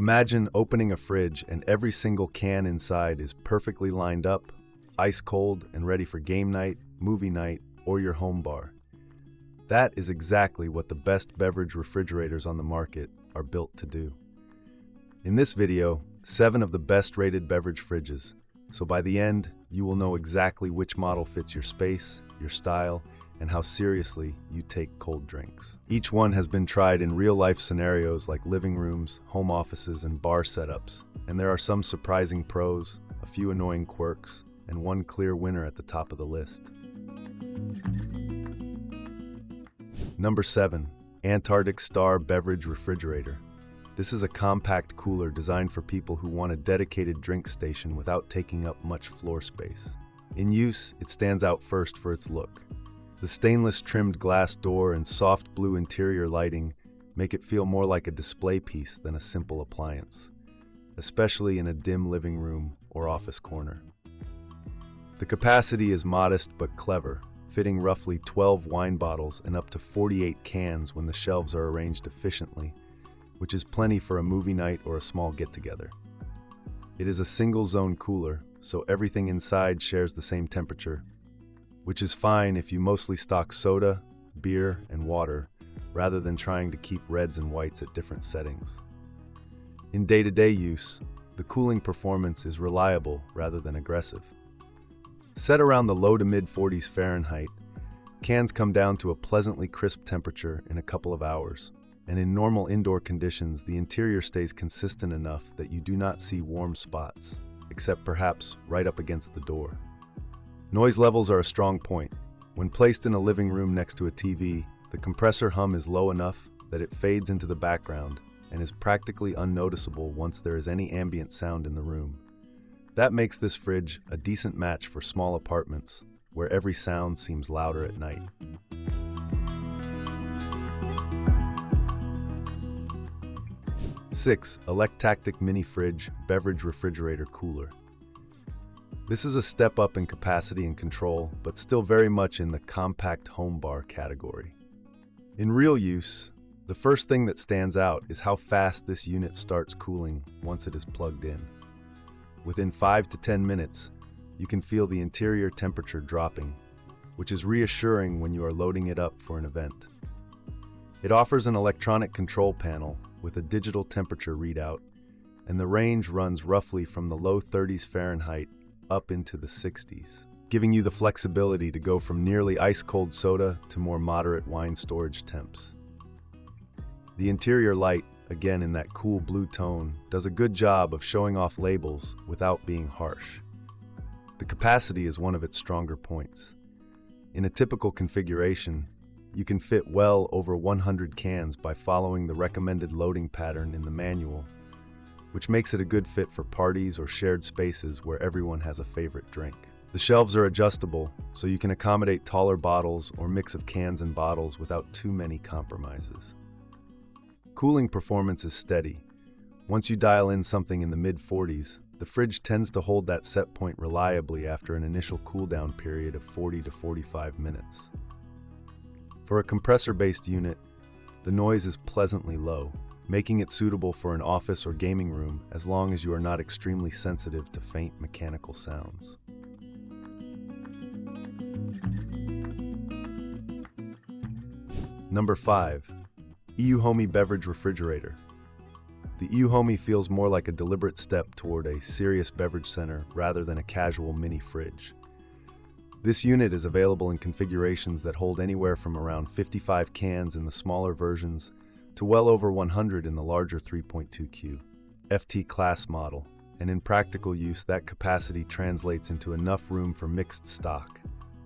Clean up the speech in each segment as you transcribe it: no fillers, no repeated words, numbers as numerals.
Imagine opening a fridge and every single can inside is perfectly lined up, ice cold and ready for game night, movie night, or your home bar. That is exactly what the best beverage refrigerators on the market are built to do. In this video, 7 of the best rated beverage fridges, so by the end, you will know exactly which model fits your space, your style, and how seriously you take cold drinks. Each one has been tried in real-life scenarios like living rooms, home offices, and bar setups, and there are some surprising pros, a few annoying quirks, and one clear winner at the top of the list. Number 7. Antarctic Star Beverage Refrigerator. This is a compact cooler designed for people who want a dedicated drink station without taking up much floor space. In use, it stands out first for its look. The stainless trimmed glass door and soft blue interior lighting make it feel more like a display piece than a simple appliance, especially in a dim living room or office corner. The capacity is modest but clever, fitting roughly 12 wine bottles and up to 48 cans when the shelves are arranged efficiently, which is plenty for a movie night or a small get-together. It is a single-zone cooler, so everything inside shares the same temperature, which is fine if you mostly stock soda, beer, and water, rather than trying to keep reds and whites at different settings. In day-to-day use, the cooling performance is reliable rather than aggressive. Set around the low to mid-40s Fahrenheit, cans come down to a pleasantly crisp temperature in a couple of hours, and in normal indoor conditions, the interior stays consistent enough that you do not see warm spots, except perhaps right up against the door. Noise levels are a strong point. When placed in a living room next to a TV, the compressor hum is low enough that it fades into the background and is practically unnoticeable once there is any ambient sound in the room. That makes this fridge a decent match for small apartments, where every sound seems louder at night. Six, Electactic Mini Fridge Beverage Refrigerator Cooler. This is a step up in capacity and control, but still very much in the compact home bar category. In real use, the first thing that stands out is how fast this unit starts cooling once it is plugged in. Within 5 to 10 minutes, you can feel the interior temperature dropping, which is reassuring when you are loading it up for an event. It offers an electronic control panel with a digital temperature readout, and the range runs roughly from the low 30s Fahrenheit up into the 60s, giving you the flexibility to go from nearly ice-cold soda to more moderate wine storage temps. The interior light, again in that cool blue tone, does a good job of showing off labels without being harsh. The capacity is one of its stronger points. In a typical configuration, you can fit well over 100 cans by following the recommended loading pattern in the manual, which makes it a good fit for parties or shared spaces where everyone has a favorite drink. The shelves are adjustable, so you can accommodate taller bottles or mix of cans and bottles without too many compromises. Cooling performance is steady. Once you dial in something in the mid-40s, the fridge tends to hold that set point reliably after an initial cool-down period of 40 to 45 minutes. For a compressor-based unit, the noise is pleasantly low, making it suitable for an office or gaming room as long as you are not extremely sensitive to faint mechanical sounds. Number 5. EUHOMY Beverage Refrigerator. The EUHOMY feels more like a deliberate step toward a serious beverage center rather than a casual mini fridge. This unit is available in configurations that hold anywhere from around 55 cans in the smaller versions to well over 100 in the larger 3.2Q FT class model, and in practical use that capacity translates into enough room for mixed stock,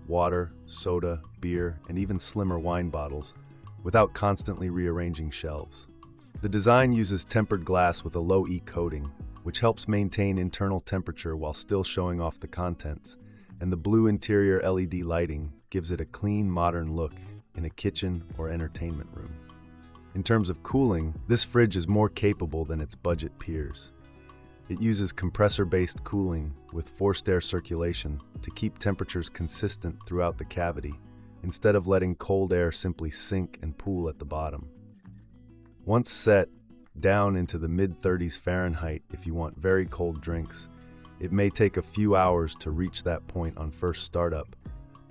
water, soda, beer, and even slimmer wine bottles, without constantly rearranging shelves. The design uses tempered glass with a low E coating, which helps maintain internal temperature while still showing off the contents, and the blue interior LED lighting gives it a clean, modern look in a kitchen or entertainment room. In terms of cooling, this fridge is more capable than its budget peers. It uses compressor-based cooling with forced air circulation to keep temperatures consistent throughout the cavity, instead of letting cold air simply sink and pool at the bottom. Once set, down into the mid-30s Fahrenheit if you want very cold drinks. It may take a few hours to reach that point on first startup,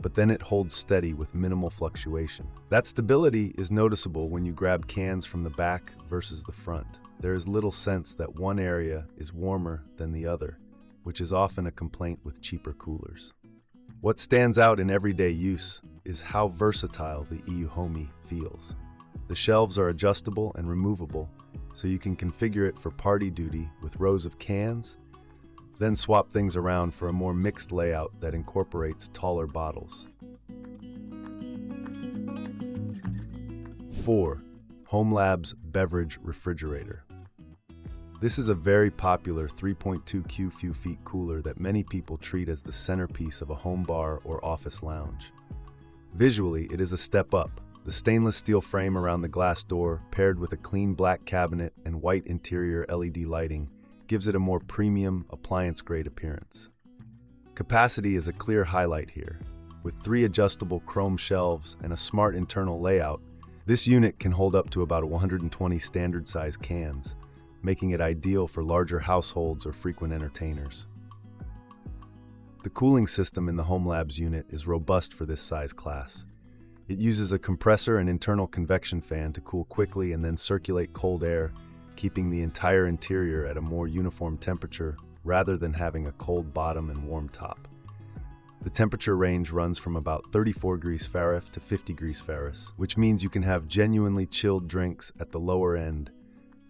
but then it holds steady with minimal fluctuation. That stability is noticeable when you grab cans from the back versus the front. There is little sense that one area is warmer than the other, which is often a complaint with cheaper coolers. What stands out in everyday use is how versatile the EUHOMY feels. The shelves are adjustable and removable, so you can configure it for party duty with rows of cans, then swap things around for a more mixed layout that incorporates taller bottles. 4. hOmeLabs Beverage Refrigerator. This is a very popular 3.2 cu feet cooler that many people treat as the centerpiece of a home bar or office lounge. Visually, it is a step up. The stainless steel frame around the glass door, paired with a clean black cabinet and white interior LED lighting, gives it a more premium, appliance-grade appearance. Capacity is a clear highlight here. With 3 adjustable chrome shelves and a smart internal layout, this unit can hold up to about 120 standard-size cans, making it ideal for larger households or frequent entertainers. The cooling system in the hOmeLabs unit is robust for this size class. It uses a compressor and internal convection fan to cool quickly and then circulate cold air, keeping the entire interior at a more uniform temperature rather than having a cold bottom and warm top. The temperature range runs from about 34 degrees Fahrenheit to 50 degrees Fahrenheit, which means you can have genuinely chilled drinks at the lower end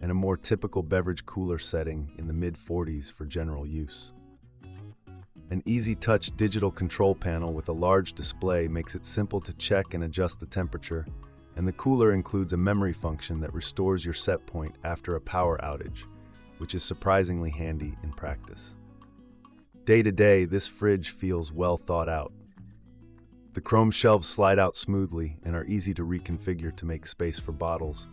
and a more typical beverage cooler setting in the mid-40s for general use. An easy-touch digital control panel with a large display makes it simple to check and adjust the temperature, and the cooler includes a memory function that restores your set point after a power outage, which is surprisingly handy in practice. Day to day, this fridge feels well thought out. The chrome shelves slide out smoothly and are easy to reconfigure to make space for bottles,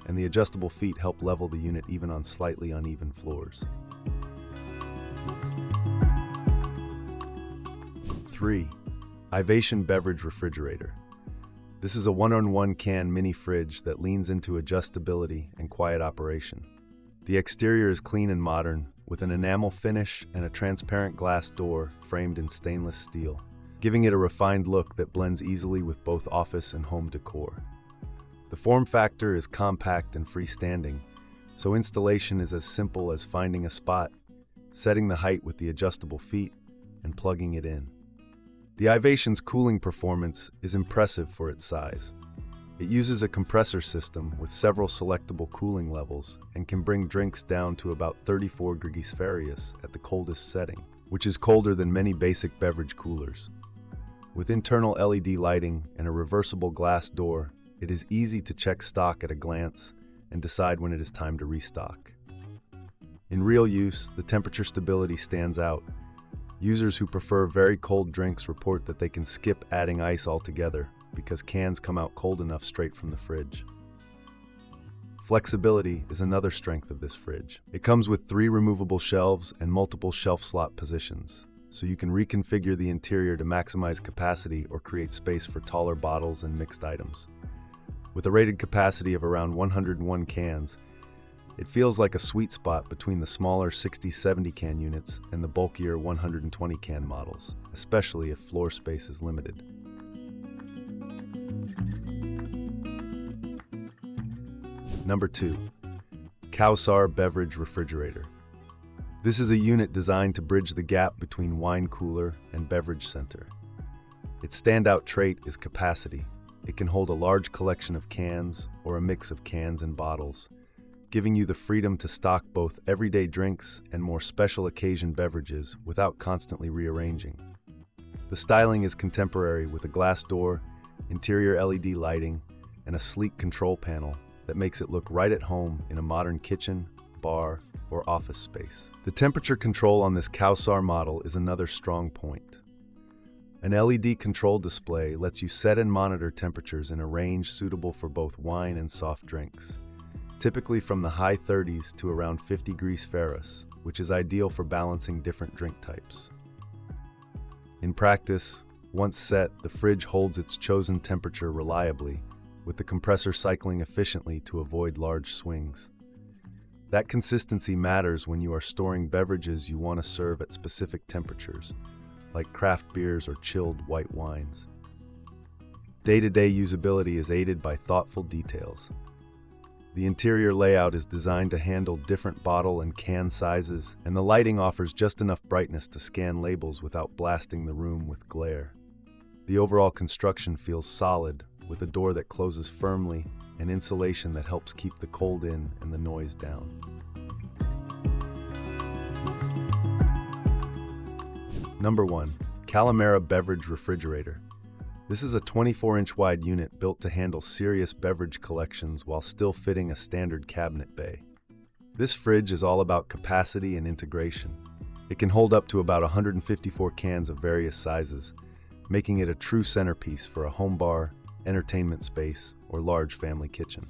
and the adjustable feet help level the unit even on slightly uneven floors. 3. Ivation Beverage Refrigerator. This is a 1-on-1 can mini fridge that leans into adjustability and quiet operation. The exterior is clean and modern, with an enamel finish and a transparent glass door framed in stainless steel, giving it a refined look that blends easily with both office and home decor. The form factor is compact and freestanding, so installation is as simple as finding a spot, setting the height with the adjustable feet, and plugging it in. The Ivation's cooling performance is impressive for its size. It uses a compressor system with several selectable cooling levels and can bring drinks down to about 34 degrees Fahrenheit at the coldest setting, which is colder than many basic beverage coolers. With internal LED lighting and a reversible glass door, it is easy to check stock at a glance and decide when it is time to restock. In real use, the temperature stability stands out. Users who prefer very cold drinks report that they can skip adding ice altogether because cans come out cold enough straight from the fridge. Flexibility is another strength of this fridge. It comes with 3 removable shelves and multiple shelf slot positions, so you can reconfigure the interior to maximize capacity or create space for taller bottles and mixed items. With a rated capacity of around 101 cans, it feels like a sweet spot between the smaller 60-70 can units and the bulkier 120 can models, especially if floor space is limited. Number 2. COWSAR Beverage Refrigerator. This is a unit designed to bridge the gap between wine cooler and beverage center. Its standout trait is capacity. It can hold a large collection of cans or a mix of cans and bottles, giving you the freedom to stock both everyday drinks and more special occasion beverages without constantly rearranging. The styling is contemporary with a glass door, interior LED lighting, and a sleek control panel that makes it look right at home in a modern kitchen, bar, or office space. The temperature control on this COWSAR model is another strong point. An LED control display lets you set and monitor temperatures in a range suitable for both wine and soft drinks, typically from the high 30s to around 50 degrees Fahrenheit, which is ideal for balancing different drink types. In practice, once set, the fridge holds its chosen temperature reliably, with the compressor cycling efficiently to avoid large swings. That consistency matters when you are storing beverages you want to serve at specific temperatures, like craft beers or chilled white wines. Day-to-day usability is aided by thoughtful details. The interior layout is designed to handle different bottle and can sizes, and the lighting offers just enough brightness to scan labels without blasting the room with glare. The overall construction feels solid, with a door that closes firmly and insulation that helps keep the cold in and the noise down. Number 1. Kalamera Beverage Refrigerator. This is a 24-inch wide unit built to handle serious beverage collections while still fitting a standard cabinet bay. This fridge is all about capacity and integration. It can hold up to about 154 cans of various sizes, making it a true centerpiece for a home bar, entertainment space, or large family kitchen.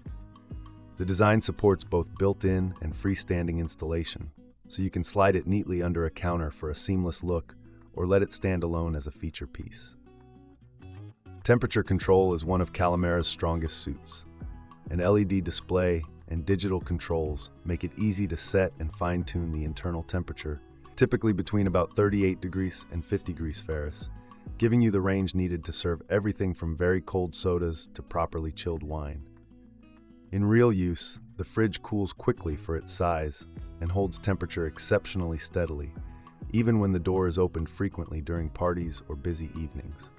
The design supports both built-in and freestanding installation, so you can slide it neatly under a counter for a seamless look or let it stand alone as a feature piece. Temperature control is one of Kalamera's strongest suits. An LED display and digital controls make it easy to set and fine-tune the internal temperature, typically between about 38 degrees and 50 degrees Fahrenheit, giving you the range needed to serve everything from very cold sodas to properly chilled wine. In real use, the fridge cools quickly for its size and holds temperature exceptionally steadily, even when the door is opened frequently during parties or busy evenings.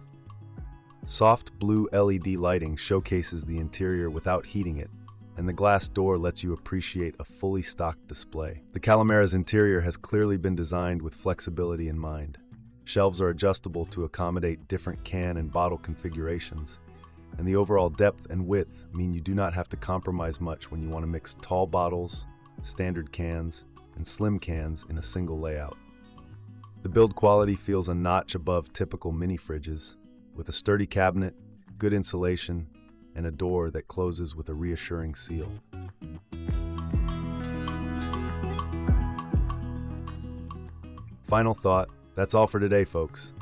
Soft blue LED lighting showcases the interior without heating it, and the glass door lets you appreciate a fully stocked display. The Kalamera's interior has clearly been designed with flexibility in mind. Shelves are adjustable to accommodate different can and bottle configurations, and the overall depth and width mean you do not have to compromise much when you want to mix tall bottles, standard cans, and slim cans in a single layout. The build quality feels a notch above typical mini fridges, with a sturdy cabinet, good insulation, and a door that closes with a reassuring seal. Final thought, that's all for today, folks.